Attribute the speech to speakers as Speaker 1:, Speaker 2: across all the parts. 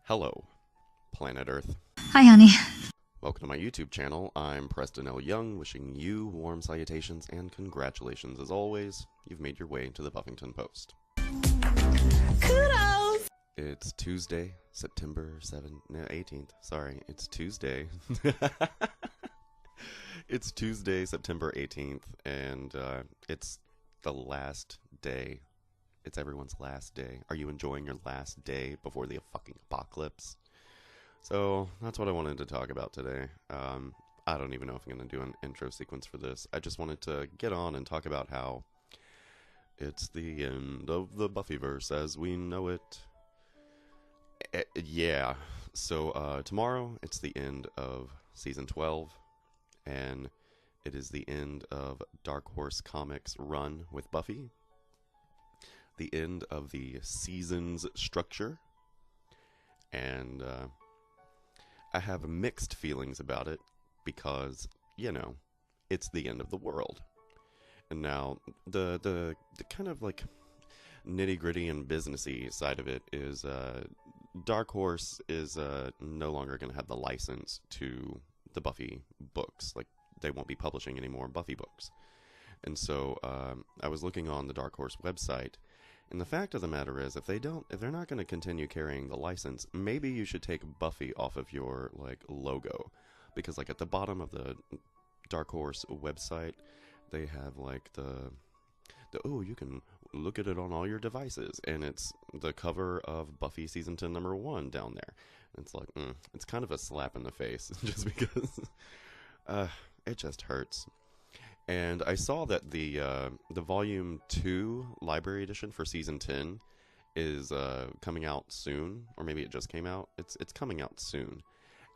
Speaker 1: Hello, planet Earth.
Speaker 2: Hi, honey.
Speaker 1: Welcome to my YouTube channel. I'm Preston L. Young, wishing you warm salutations and congratulations as always. You've made your way to the Buffington Post.
Speaker 2: Kudos!
Speaker 1: It's Tuesday, September 18th. Sorry, it's Tuesday. It's Tuesday, September 18th, and it's the last day. It's everyone's last day. Are you enjoying your last day before the fucking apocalypse? So, that's what I wanted to talk about today. I don't even know if I'm going to do an intro sequence for this. I just wanted to get on and talk about how it's the end of the Buffyverse as we know it. Yeah. So, tomorrow, it's the end of Season 12, and it is the end of Dark Horse Comics' run with Buffy. The end of the season's structure, and I have mixed feelings about it because, you know, it's the end of the world. And now, the kind of like nitty-gritty and businessy side of it is Dark Horse is no longer going to have the license to the Buffy books. Like, they won't be publishing any more Buffy books. And so I was looking on the Dark Horse website, and the fact of the matter is, if they're not going to continue carrying the license, maybe you should take Buffy off of your like logo, because like at the bottom of the Dark Horse website, they have like the oh, you can look at it on all your devices, and it's the cover of Buffy season 10 number 1 down there. It's like it's kind of a slap in the face, just because it just hurts. And I saw that the Volume 2 Library Edition for Season 10 is coming out soon, or maybe it just came out. It's coming out soon.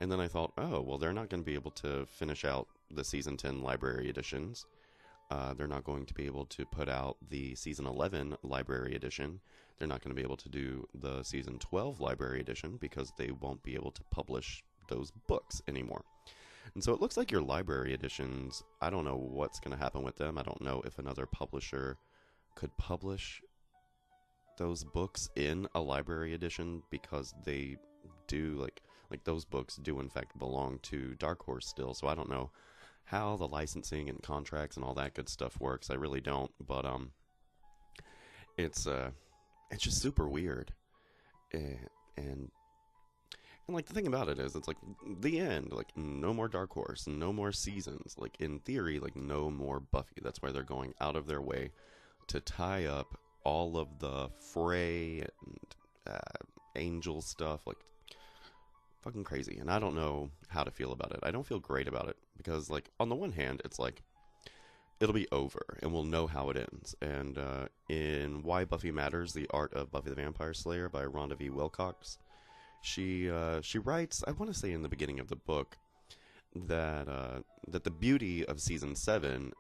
Speaker 1: And then I thought, oh, well, they're not going to be able to finish out the Season 10 Library Editions. They're not going to be able to put out the Season 11 Library Edition. They're not going to be able to do the Season 12 Library Edition because they won't be able to publish those books anymore. And so it looks like your library editions, I don't know what's going to happen with them. I don't know if another publisher could publish those books in a library edition, because they do, like those books do in fact belong to Dark Horse still. So I don't know how the licensing and contracts and all that good stuff works. I really don't. But it's just super weird. And like, the thing about it is, it's like the end, like no more Dark Horse, no more seasons, like in theory, like no more Buffy. That's why they're going out of their way to tie up all of the Frey and Angel stuff, like fucking crazy. And I don't know how to feel about it. I don't feel great about it, because like on the one hand, it's like it'll be over and we'll know how it ends. And in Why Buffy Matters, The Art of Buffy the Vampire Slayer by Rhonda V. Wilcox, she writes, I want to say in the beginning of the book, that that the beauty of season 7,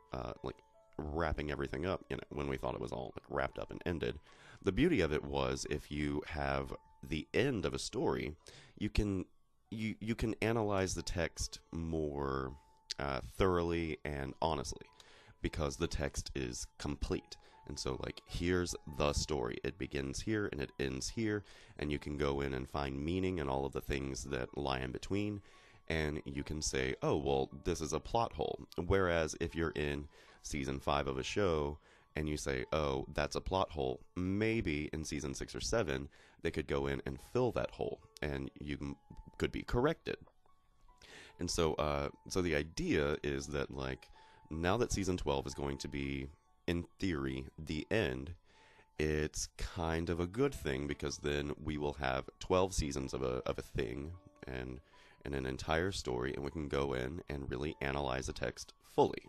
Speaker 1: like wrapping everything up, you know, when we thought it was all like wrapped up and ended, the beauty of it was, if you have the end of a story, you can analyze the text more thoroughly and honestly, because the text is complete. And so, like, here's the story. It begins here and it ends here, and you can go in and find meaning in all of the things that lie in between, and you can say, oh, well, this is a plot hole. Whereas if you're in season 5 of a show and you say, oh, that's a plot hole, maybe in season 6 or 7 they could go in and fill that hole, and you could be corrected. And so, so the idea is that, like, now that season 12 is going to be, in theory, the end, it's kind of a good thing, because then we will have 12 seasons of a thing and an entire story, and we can go in and really analyze the text fully.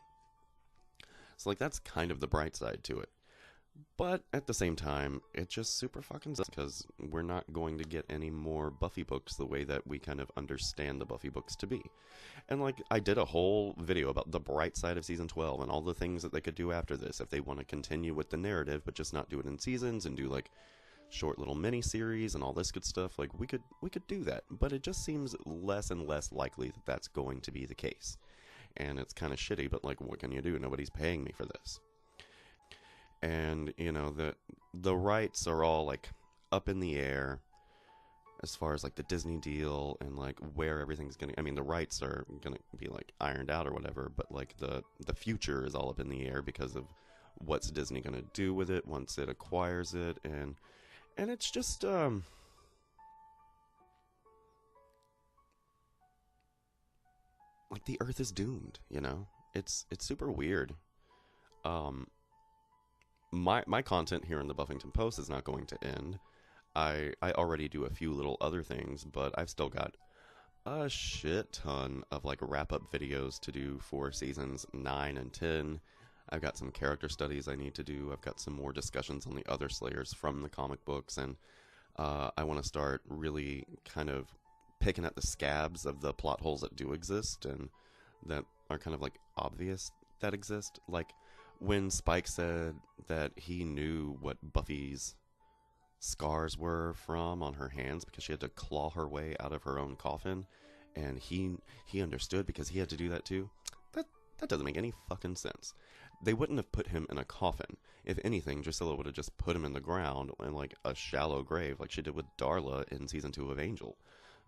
Speaker 1: So, like, that's kind of the bright side to it. But at the same time, it just super fucking sucks, because we're not going to get any more Buffy books the way that we kind of understand the Buffy books to be. And like, I did a whole video about the bright side of season 12 and all the things that they could do after this if they want to continue with the narrative, but just not do it in seasons and do like short little mini series and all this good stuff. Like, we could do that, but it just seems less and less likely that that's going to be the case. And it's kind of shitty, but like, what can you do? Nobody's paying me for this. And, you know, the rights are all, like, up in the air. as far as like the Disney deal and like where everything's gonna. I mean, the rights are gonna be like ironed out or whatever, but like the future is all up in the air because of what's Disney gonna do with it once it acquires it, and it's just like the Earth is doomed. You know, it's super weird. Um, my content here in the Buffington Post is not going to end. I already do a few little other things, but I've still got a shit ton of like wrap up videos to do for seasons 9 and 10. I've got some character studies I need to do. I've got some more discussions on the other Slayers from the comic books, and I want to start really kind of picking at the scabs of the plot holes that do exist and that are kind of like obvious that exist. Like when Spike said that he knew what Buffy's scars were from on her hands because she had to claw her way out of her own coffin, and he understood because he had to do that too. That doesn't make any fucking sense. They wouldn't have put him in a coffin. If anything, Drusilla would have just put him in the ground in like a shallow grave like she did with Darla in season 2 of Angel.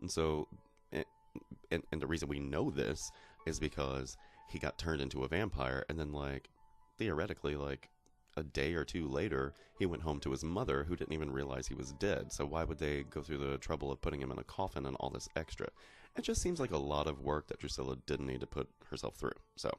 Speaker 1: And so and the reason we know this is because he got turned into a vampire, and then like theoretically like a day or two later, he went home to his mother, who didn't even realize he was dead. So why would they go through the trouble of putting him in a coffin and all this extra? It just seems like a lot of work that Drusilla didn't need to put herself through. So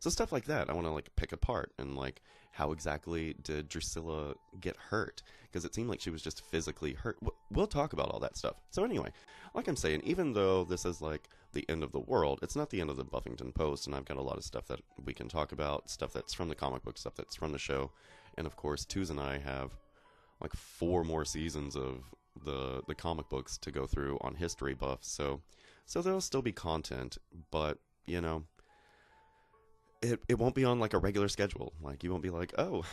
Speaker 1: stuff like that, I want to like pick apart and like how exactly did Drusilla get hurt? Because it seemed like she was just physically hurt. We'll talk about all that stuff. So anyway, like I'm saying, even though this is like the end of the world, it's not the end of the Buffington Post, and I've got a lot of stuff that we can talk about, stuff that's from the comic book, stuff that's from the show, and of course, Tuz and I have like 4 more seasons of the comic books to go through on History Buff, so there'll still be content, but you know, it won't be on like a regular schedule. Like you won't be like, oh,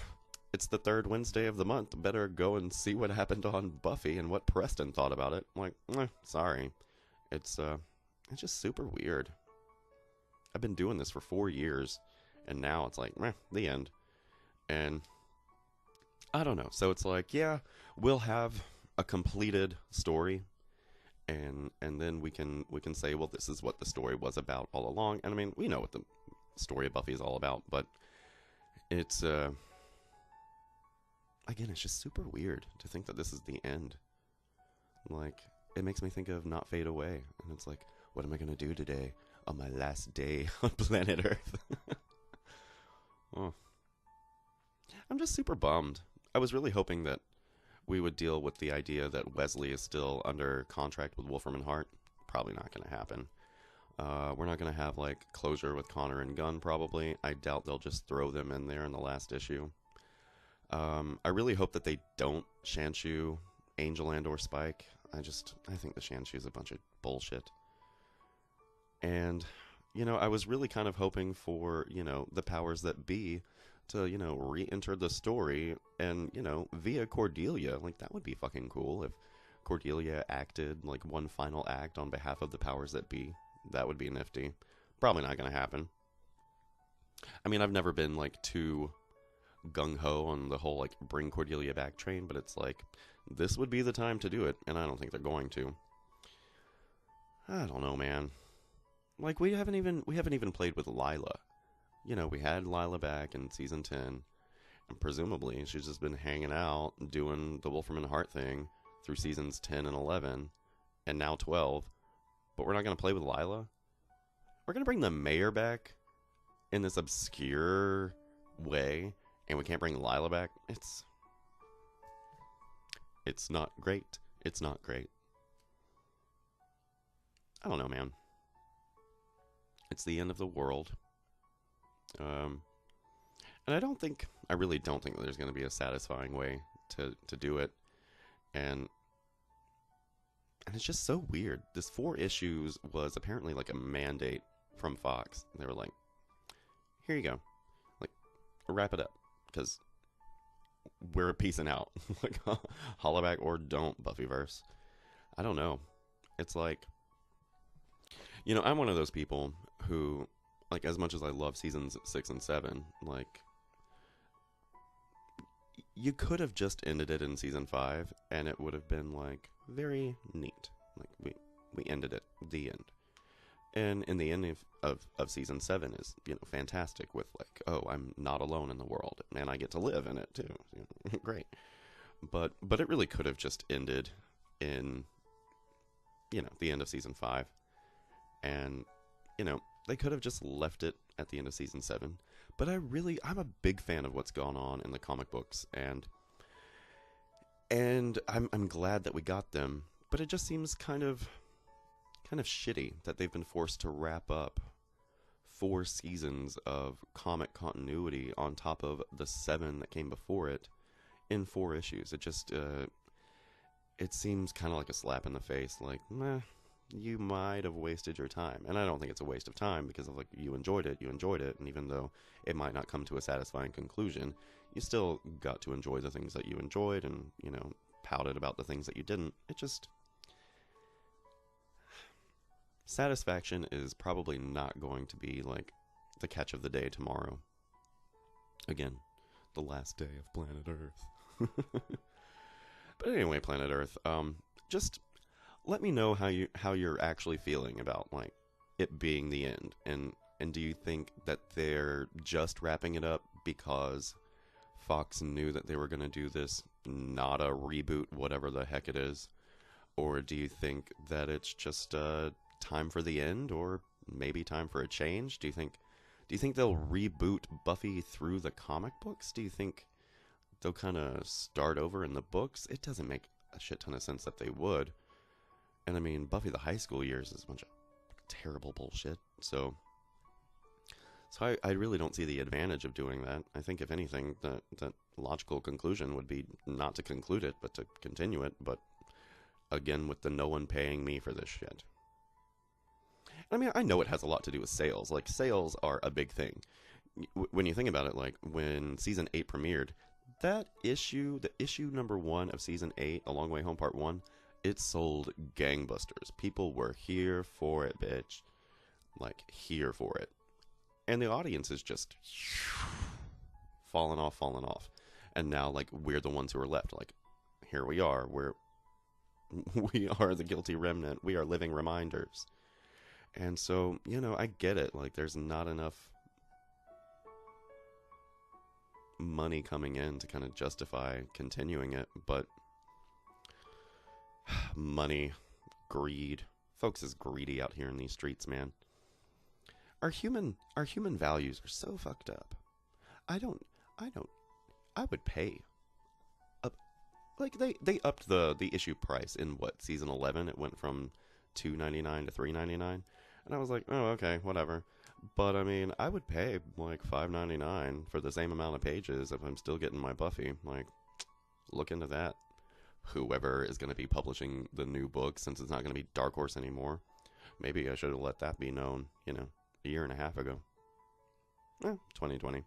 Speaker 1: it's the 3rd Wednesday of the month, better go and see what happened on Buffy and what Preston thought about it. I'm like, sorry, it's just super weird. I've been doing this for 4 years, and now it's like, the end. And I don't know. So it's like, yeah, we'll have a completed story, and then we can say, well, this is what the story was about all along. And I mean, we know what the story of Buffy is all about, but it's again, it's just super weird to think that this is the end. Like, it makes me think of Not Fade Away, and it's like, what am I gonna do today on my last day on planet Earth? Oh. I'm just super bummed. I was really hoping that we would deal with the idea that Wesley is still under contract with Wolfram and Hart. Probably not going to happen. We're not going to have like closure with Connor and Gunn, probably. I doubt they'll just throw them in there in the last issue. I really hope that they don't Shanshu Angel and or Spike. I think the Shanshu is a bunch of bullshit. And, you know, I was really kind of hoping for, you know, the powers that be to, you know, re-enter the story and, you know, via Cordelia. Like, that would be fucking cool if Cordelia acted, like, one final act on behalf of the powers that be. That would be nifty. Probably not going to happen. I mean, I've never been, like, too gung-ho on the whole, like, bring Cordelia back train, but it's like, this would be the time to do it, and I don't think they're going to. I don't know, man. Like, we haven't even played with Lila. You know, we had Lila back in season 10, and presumably she's just been hanging out, doing the Wolfram and Hart thing through seasons 10 and 11, and now 12. But we're not going to play with Lila? We're going to bring the mayor back in this obscure way, and we can't bring Lila back? It's not great. It's not great. I don't know, man. It's the end of the world. And I really don't think that there's going to be a satisfying way to do it. And it's just so weird. This 4 issues was apparently like a mandate from Fox. They were like, here you go. Like, wrap it up. Because we're peacing out. Like, holla back or don't, Buffyverse. I don't know. It's like, you know, I'm one of those people who, like, as much as I love seasons 6 and 7, like, you could have just ended it in season 5, and it would have been like very neat. Like we ended it, the end. And in the end of season 7 is, fantastic with like, oh, I'm not alone in the world and I get to live in it too. Great. But it really could have just ended in, the end of season 5. And, they could have just left it at the end of season 7. But I'm a big fan of what's gone on in the comic books, and I'm glad that we got them. But it just seems kind of shitty that they've been forced to wrap up 4 seasons of comic continuity on top of the 7 that came before it in 4 issues. It just it seems kind of like a slap in the face. Like, meh, you might have wasted your time. And I don't think it's a waste of time, because of, like, you enjoyed it, and even though it might not come to a satisfying conclusion, you still got to enjoy the things that you enjoyed, and, pouted about the things that you didn't. It just, satisfaction is probably not going to be, like, the catch of the day tomorrow. Again, the last day of planet Earth. But anyway, planet Earth, just let me know how you're actually feeling about, like, it being the end, and do you think that they're just wrapping it up because Fox knew that they were going to do this, not a reboot, whatever the heck it is? Or do you think that it's just time for the end, or maybe time for a change? Do you think they'll reboot Buffy through the comic books? Do you think they'll kind of start over in the books? It doesn't make a shit ton of sense that they would. And I mean, Buffy the high school years is a bunch of terrible bullshit. So I really don't see the advantage of doing that. I think, if anything, the logical conclusion would be not to conclude it, but to continue it. But again, with the no one paying me for this shit. I mean, I know it has a lot to do with sales. Like, sales are a big thing. When you think about it, like, when season 8 premiered, that issue, the issue number 1 of season 8, A Long Way Home Part 1, it sold gangbusters. People were here for it, bitch. Like, here for it. And the audience is just falling off. And now, like, we're the ones who are left. Like, here we are. We are the guilty remnant. We are living reminders. And so, I get it. Like, there's not enough money coming in to kind of justify continuing it. But money, greed. Folks is greedy out here in these streets, man. Our human values are so fucked up. I would pay. Like, they upped the issue price in season 11. It went from $2.99 to $3.99, and I was like, oh, okay, whatever. But I mean, I would pay like $5.99 for the same amount of pages if I'm still getting my Buffy. Like, look into that. Whoever is going to be publishing the new book, since it's not going to be Dark Horse anymore, maybe I should have let that be known, a year and a half ago. 2020.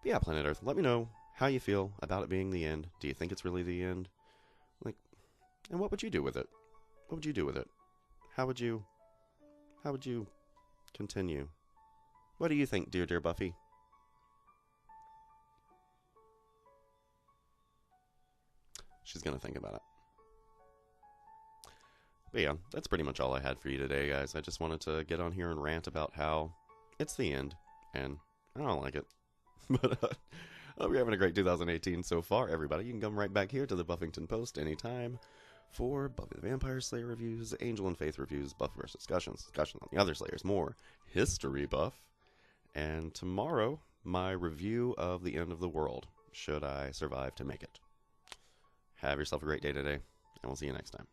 Speaker 1: But yeah, Planet Earth, let me know how you feel about it being the end. Do you think it's really the end? Like, and what would you do with it? What would you do with it? How would you continue? What do you think, dear Buffy? She's gonna think about it. But yeah, that's pretty much all I had for you today, guys. I just wanted to get on here and rant about how it's the end, and I don't like it. But I hope you're having a great 2018 so far, everybody. You can come right back here to the Buffington Post anytime for Buffy the Vampire Slayer reviews, Angel and Faith reviews, Buffy vs. discussions on the other Slayers, more history buff, and tomorrow, my review of The End of the World, should I survive to make it. Have yourself a great day today, and we'll see you next time.